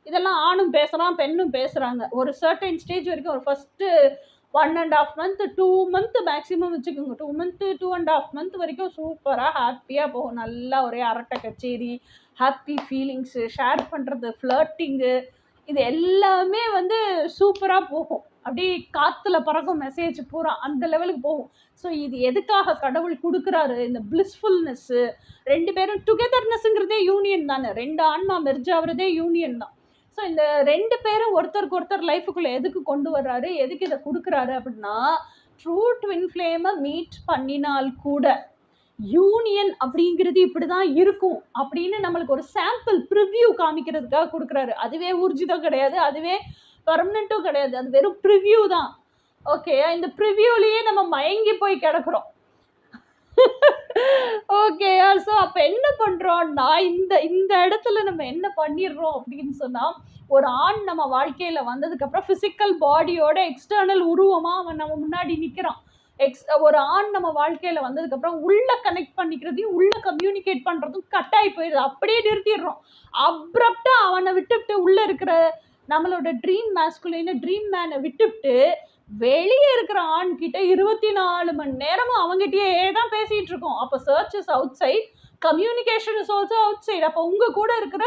இதெல்லாம் ஆணும் பேசுகிறான், பெண்ணும் பேசுகிறாங்க. ஒரு சர்டைன் ஸ்டேஜ் வரைக்கும் ஒரு ஃபஸ்ட்டு 1.5 மந்த் 2 மந்த் மேக்ஸிமம் வச்சுக்கோங்க. 2 மந்த் 2.5 மந்த் வரைக்கும் சூப்பராக ஹாப்பியாக போகும். நல்லா ஒரே அரட்டை கச்சேரி, ஹாப்பி ஃபீலிங்ஸு, ஷேர் பண்ணுறது, ஃப்ளர்ட்டிங்கு, இது எல்லாமே வந்து சூப்பராக போகும். அப்படியே காற்றுல பறக்கும் மெசேஜ் பூரா அந்த லெவலுக்கு போகும். ஸோ இது எதுக்காக கடவுள் கொடுக்குறாரு? இந்த பிளிஸ்ஃபுல்னஸ்ஸு, 2 பேரும் டுகெதர்னஸ்ங்கிறதே யூனியன் தானே. 2 ஆன்மா மெர்ஜ் ஆகுறதே யூனியன் தான். ஸோ இந்த 2 பேரும் ஒருத்தருக்கு ஒருத்தர் லைஃபுக்குள்ளே எதுக்கு கொண்டு வர்றாரு, எதுக்கு இதை கொடுக்குறாரு அப்படின்னா, ட்ரூ ட்வின் ஃப்ளேமை மீட் பண்ணினால் கூட யூனியன் அப்படிங்கிறது இப்படி தான் இருக்கும் அப்படின்னு நம்மளுக்கு ஒரு சாம்பிள் ப்ரிவ்யூ காமிக்கிறதுக்காக கொடுக்குறாரு. அதுவே ஊர்ஜிதம் கிடையாது, அதுவே பர்மனெண்ட்டும் கிடையாது, அது வெறும் ப்ரிவ்யூ தான். ஓகே, இந்த ப்ரிவ்யூலேயே நம்ம மயங்கி போய் கிடக்குறோம். ஓகேயா? ஸோ அப்போ என்ன பண்ணுறோம்னா, இந்த இடத்துல நம்ம என்ன பண்ணிடுறோம் அப்படின்னு சொன்னால், ஒரு ஆண் நம்ம வாழ்க்கையில் வந்ததுக்கப்புறம் ஃபிசிக்கல் பாடியோட எக்ஸ்டர்னல் உருவமாக அவன் நம்ம முன்னாடி நிற்கிறான். ஒரு ஆண் நம்ம வாழ்க்கையில் வந்ததுக்கப்புறம் உள்ள கனெக்ட் பண்ணிக்கிறதையும் உள்ள கம்யூனிகேட் பண்ணுறதும் கட்டாயி போயிடுது. அப்படியே நிறுத்திடுறோம். அப்ரப்டாக அவனை விட்டுவிட்டு உள்ளே இருக்கிற நம்மளோட ட்ரீம் மேஸ்குலினை, ட்ரீம் மேனை விட்டுவிட்டு வெளியே இருக்கிற ஆண் கிட்ட 24 மணி நேரமும் அவங்ககிட்டயே தான் பேசிட்டு இருக்கோம். அப்போ church is outside, communication is also outside. அப்போ உங்க கூட இருக்கிற